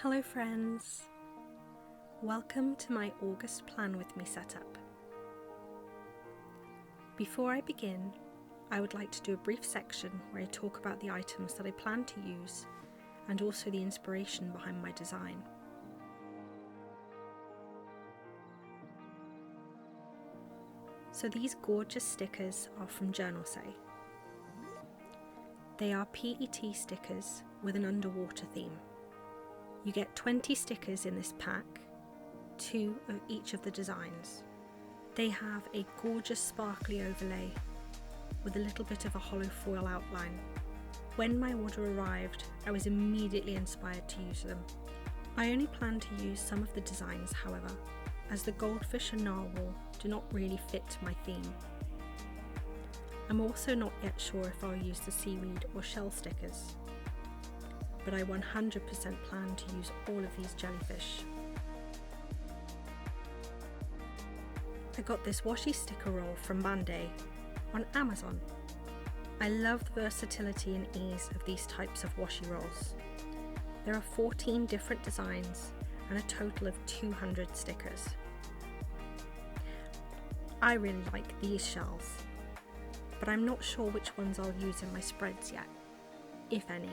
Hello friends! Welcome to my August Plan With Me setup. Before I begin, I would like to do a brief section where I talk about the items that I plan to use and also the inspiration behind my design. So these gorgeous stickers are from Journalsay. They are PET stickers with an underwater theme. You get 20 stickers in this pack, 2 of each of the designs. They have a gorgeous sparkly overlay with a little bit of a hollow foil outline. When my order arrived, I was immediately inspired to use them. I only plan to use some of the designs, however, as the goldfish and narwhal do not really fit my theme. I'm also not yet sure if I'll use the seaweed or shell stickers, but I 100% plan to use all of these jellyfish. I got this washi sticker roll from Band-Aid on Amazon. I love the versatility and ease of these types of washi rolls. There are 14 different designs and a total of 200 stickers. I really like these shells, but I'm not sure which ones I'll use in my spreads yet, if any.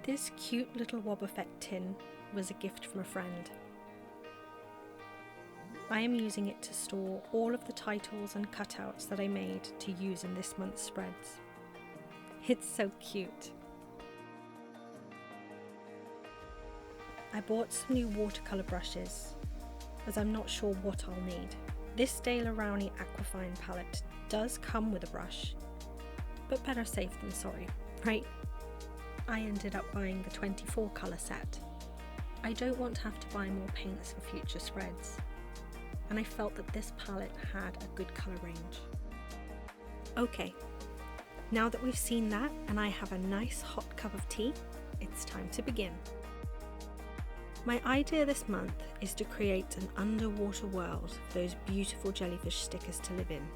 This cute little Wob Effect tin was a gift from a friend. I am using it to store all of the titles and cutouts that I made to use in this month's spreads. It's so cute. I bought some new watercolour brushes, as I'm not sure what I'll need. This Daler Rowney Aquafine palette does come with a brush, but better safe than sorry, right? I ended up buying the 24 colour set. I don't want to have to buy more paints for future spreads, and I felt that this palette had a good colour range. Okay, now that we've seen that and I have a nice hot cup of tea, it's time to begin. My idea this month is to create an underwater world for those beautiful jellyfish stickers to live in.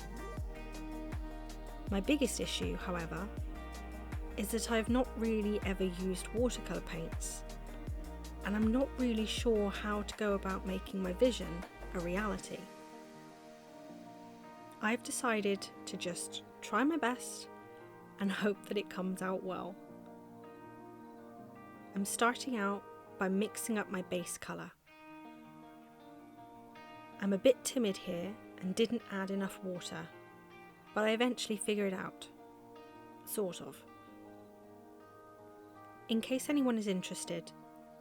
My biggest issue, however, is that I've not really ever used watercolour paints, and I'm not really sure how to go about making my vision a reality. I've decided to just try my best and hope that it comes out well. I'm starting out by mixing up my base colour. I'm a bit timid here and didn't add enough water, but I eventually figured it out. Sort of. In case anyone is interested,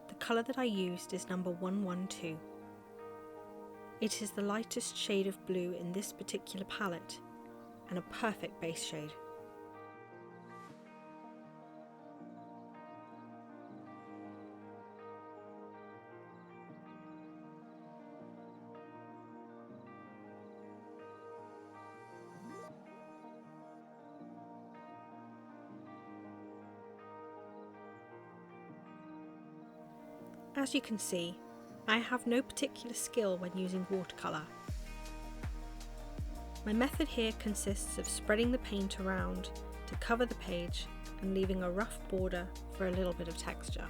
the colour that I used is number 112. It is the lightest shade of blue in this particular palette and a perfect base shade. As you can see, I have no particular skill when using watercolour. My method here consists of spreading the paint around to cover the page and leaving a rough border for a little bit of texture.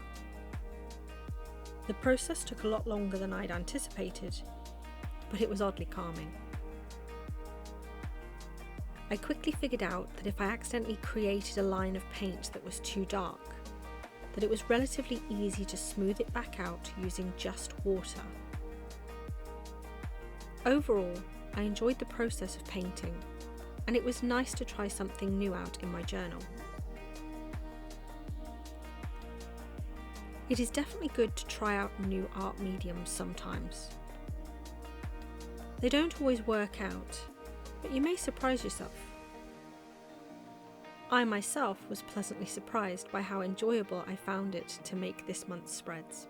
The process took a lot longer than I'd anticipated, but it was oddly calming. I quickly figured out that if I accidentally created a line of paint that was too dark, that it was relatively easy to smooth it back out using just water. Overall, I enjoyed the process of painting, and it was nice to try something new out in my journal. It is definitely good to try out new art mediums sometimes. They don't always work out, but you may surprise yourself. I myself was pleasantly surprised by how enjoyable I found it to make this month's spreads.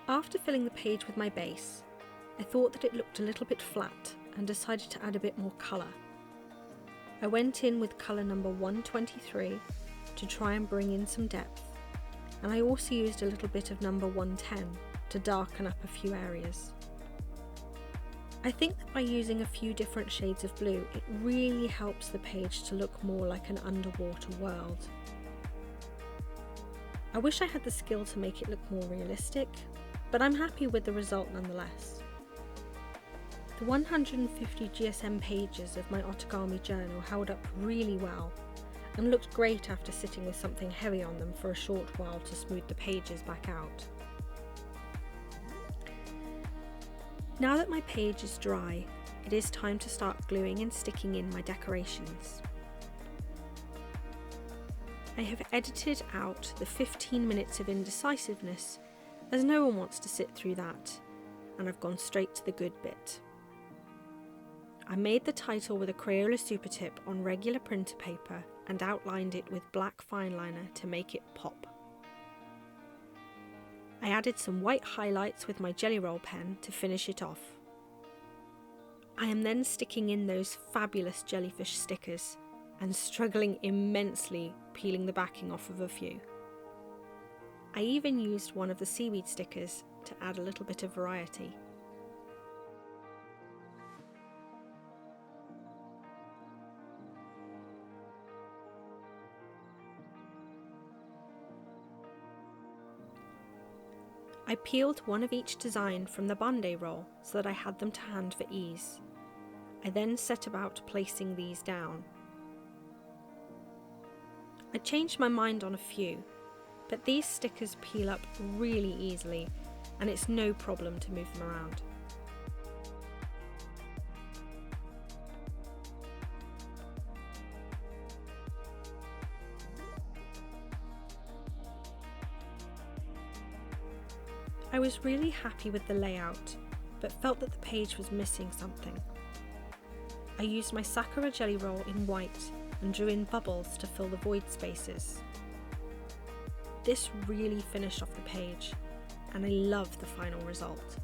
After filling the page with my base, I thought that it looked a little bit flat and decided to add a bit more colour. I went in with colour number 123 to try and bring in some depth, and I also used a little bit of number 110 to darken up a few areas. I think that by using a few different shades of blue, it really helps the page to look more like an underwater world. I wish I had the skill to make it look more realistic, but I'm happy with the result nonetheless. The 150 GSM pages of my Ottergami journal held up really well and looked great after sitting with something heavy on them for a short while to smooth the pages back out. Now that my page is dry, it is time to start gluing and sticking in my decorations. I have edited out the 15 minutes of indecisiveness, as no one wants to sit through that, and I've gone straight to the good bit. I made the title with a Crayola super tip on regular printer paper and outlined it with black fine liner to make it pop. I added some white highlights with my Jelly Roll pen to finish it off. I am then sticking in those fabulous Jellyfish stickers and struggling immensely peeling the backing off of a few. I even used one of the seaweed stickers to add a little bit of variety. I peeled one of each design from the Band-Aid roll so that I had them to hand for ease. I then set about placing these down. I changed my mind on a few, but these stickers peel up really easily and it's no problem to move them around. I was really happy with the layout, but felt that the page was missing something. I used my Sakura Jelly Roll in white and drew in bubbles to fill the void spaces. This really finished off the page, and I love the final result.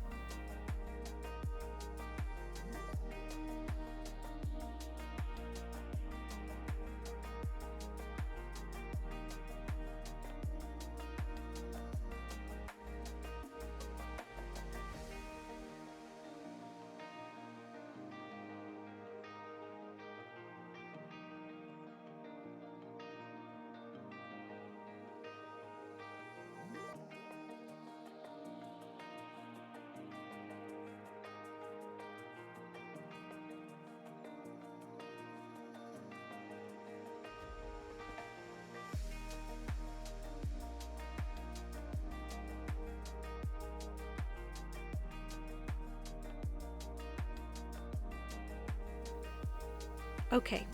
Okay,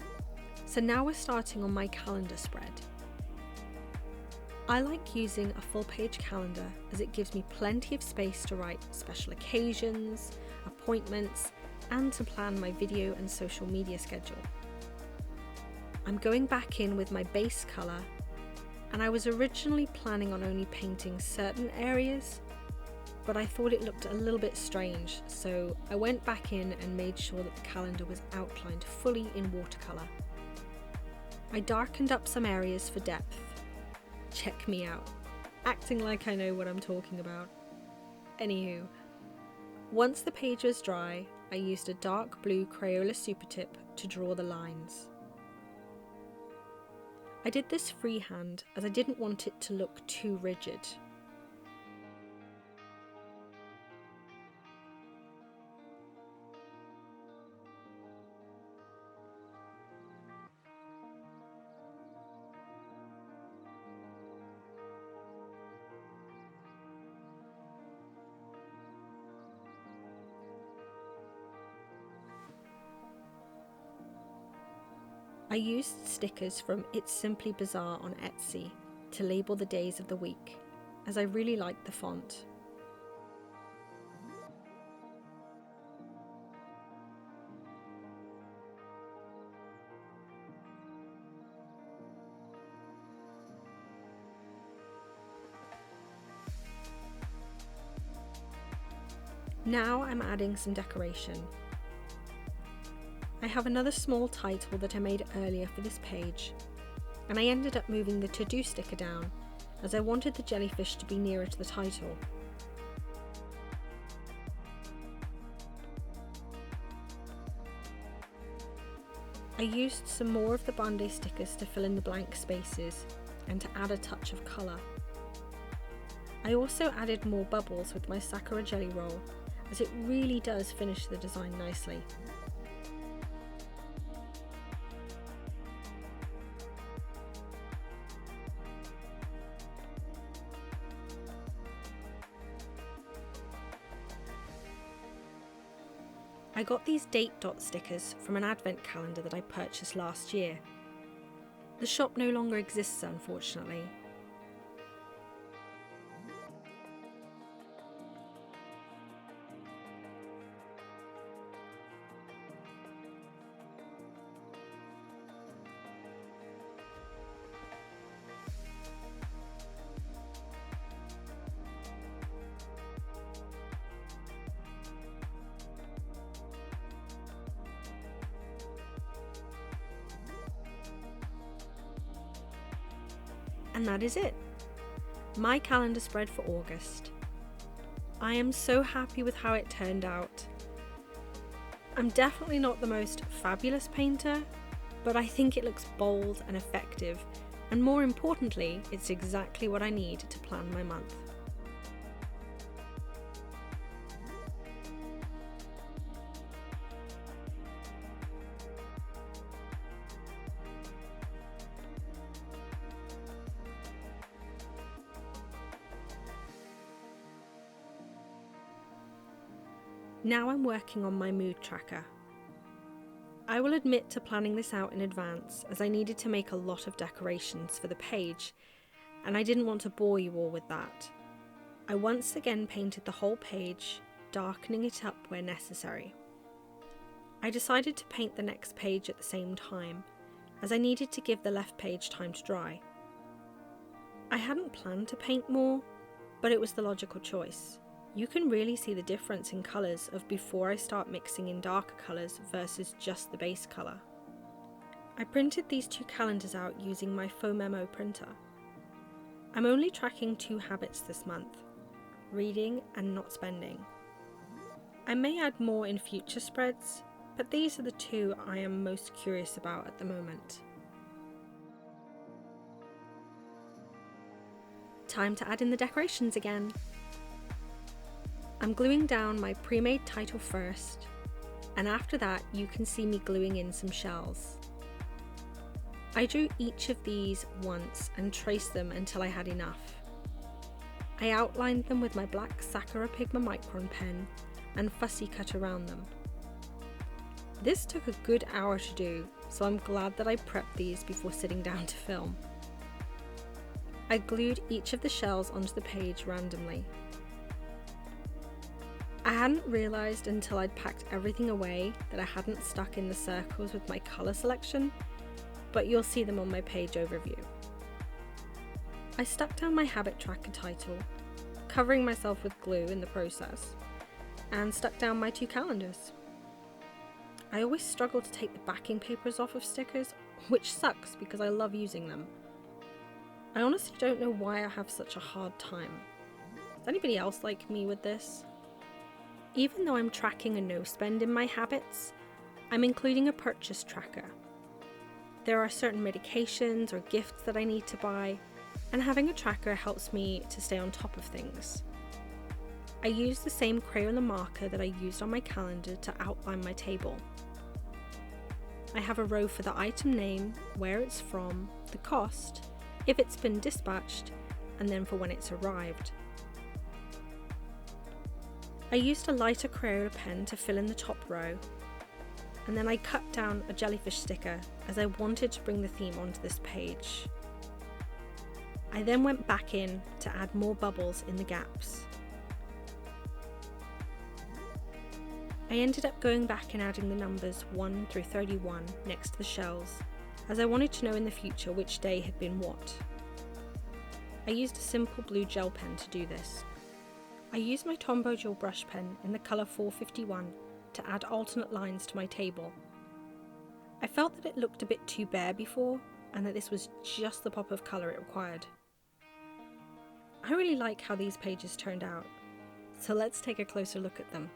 so now we're starting on my calendar spread. I like using a full page calendar as it gives me plenty of space to write special occasions, appointments, and to plan my video and social media schedule. I'm going back in with my base colour, and I was originally planning on only painting certain areas, but I thought it looked a little bit strange, so I went back in and made sure that the calendar was outlined fully in watercolour. I darkened up some areas for depth. Check me out, acting like I know what I'm talking about. Anywho, once the page was dry, I used a dark blue Crayola super tip to draw the lines. I did this freehand as I didn't want it to look too rigid. I used stickers from It's Simply Bizarre on Etsy to label the days of the week, as I really liked the font. Now I'm adding some decoration. I have another small title that I made earlier for this page, and I ended up moving the to-do sticker down as I wanted the jellyfish to be nearer to the title. used some more of the Band-Aid stickers to fill in the blank spaces and to add a touch of colour. I also added more bubbles with my Sakura jelly roll, as it really does finish the design nicely. I got these date dot stickers from an advent calendar that I purchased last year. The shop no longer exists, unfortunately. And that is it. My calendar spread for August. I am so happy with how it turned out. I'm definitely not the most fabulous painter, but I think it looks bold and effective, and more importantly, it's exactly what I need to plan my month. Now I'm working on my mood tracker. I will admit to planning this out in advance, as I needed to make a lot of decorations for the page, and I didn't want to bore you all with that. I once again painted the whole page, darkening it up where necessary. I decided to paint the next page at the same time, as I needed to give the left page time to dry. I hadn't planned to paint more, but it was the logical choice. You can really see the difference in colours of before I start mixing in darker colours versus just the base colour. I printed these two calendars out using my faux memo printer. I'm only tracking 2 habits this month: reading and not spending. I may add more in future spreads, but these are the 2 I am most curious about at the moment. Time to add in the decorations again. I'm gluing down my pre-made title first, and after that you can see me gluing in some shells. I drew each of these once and traced them until I had enough. I outlined them with my black Sakura Pigma Micron pen and fussy cut around them. This took a good hour to do, so I'm glad that I prepped these before sitting down to film. I glued each of the shells onto the page randomly. I hadn't realised until I'd packed everything away that I hadn't stuck in the circles with my colour selection, but you'll see them on my page overview. I stuck down my habit tracker title, covering myself with glue in the process, and stuck down my 2 calendars. I always struggle to take the backing papers off of stickers, which sucks because I love using them. I honestly don't know why I have such a hard time. Is anybody else like me with this? Even though I'm tracking a no spend in my habits, I'm including a purchase tracker. There are certain medications or gifts that I need to buy, and having a tracker helps me to stay on top of things. I use the same Crayola marker that I used on my calendar to outline my table. I have a row for the item name, where it's from, the cost, if it's been dispatched, and then for when it's arrived. I used a lighter Crayola pen to fill in the top row, and then I cut down a jellyfish sticker as I wanted to bring the theme onto this page. I then went back in to add more bubbles in the gaps. I ended up going back and adding the numbers 1 through 31 next to the shells, as I wanted to know in the future which day had been what. I used a simple blue gel pen to do this. I used my Tombow Dual brush pen in the colour 451 to add alternate lines to my table. I felt that it looked a bit too bare before, and that this was just the pop of colour it required. I really like how these pages turned out, so let's take a closer look at them.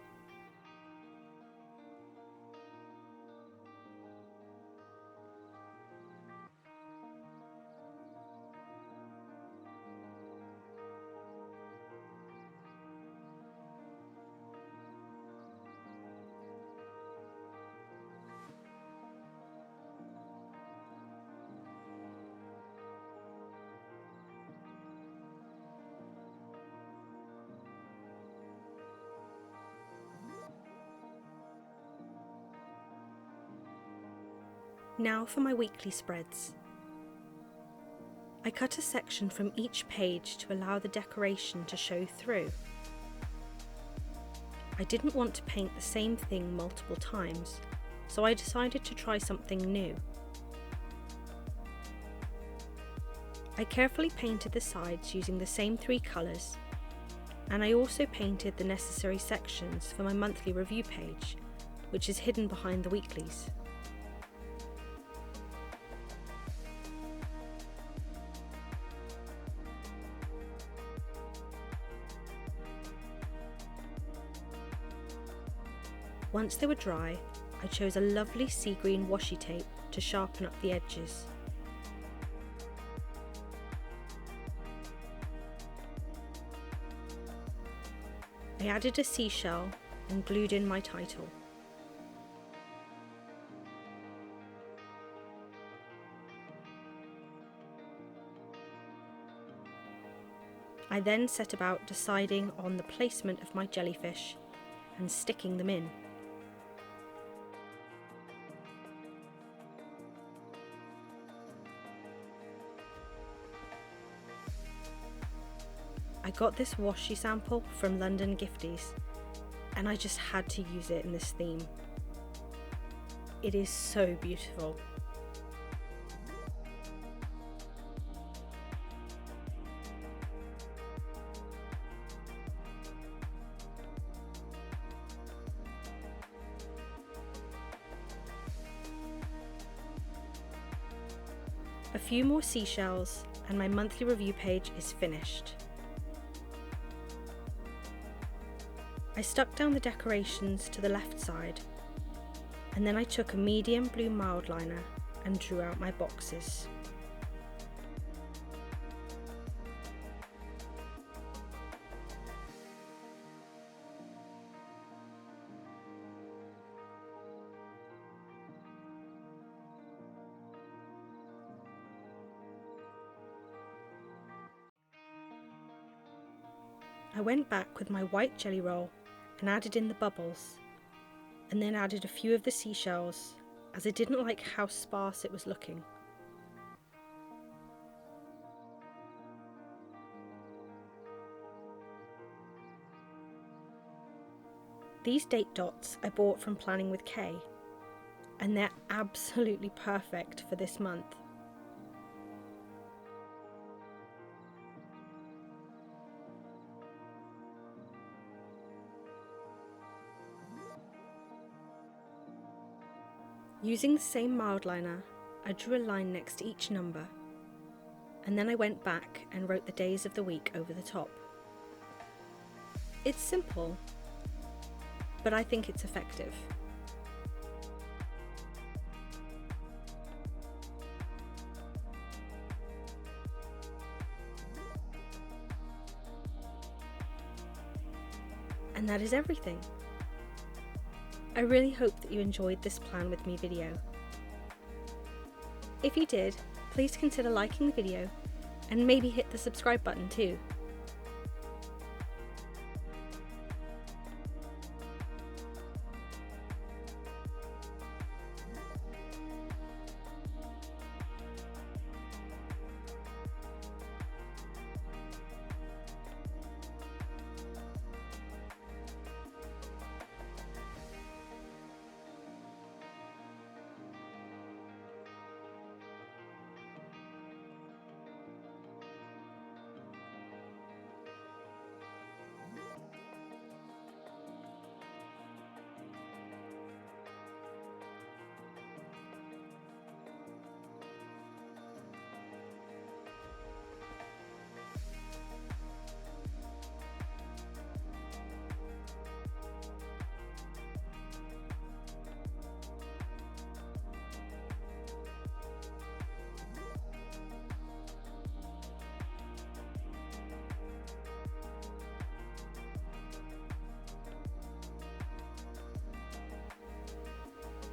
Now for my weekly spreads. I cut a section from each page to allow the decoration to show through. I didn't want to paint the same thing multiple times, so I decided to try something new. I carefully painted the sides using the same 3 colours, and I also painted the necessary sections for my monthly review page, which is hidden behind the weeklies. Once they were dry, I chose a lovely sea green washi tape to sharpen up the edges. I added a seashell and glued in my title. I then set about deciding on the placement of my jellyfish and sticking them in. I got this washi sample from London Gifties, and I just had to use it in this theme. It is so beautiful. A few more seashells and my monthly review page is finished. I stuck down the decorations to the left side, and then I took a medium blue mild liner and drew out my boxes. I went back with my white jelly roll and added in the bubbles, and then added a few of the seashells, as I didn't like how sparse it was looking. These date dots I bought from Planning with Kay, and they're absolutely perfect for this month. Using the same mild liner, I drew a line next to each number, and then I went back and wrote the days of the week over the top. It's simple, but I think it's effective. And that is everything. I really hope that you enjoyed this Plan With Me video. If you did, please consider liking the video and maybe hit the subscribe button too.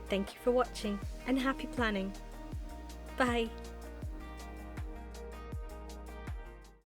Thank you for watching and happy planning. Bye!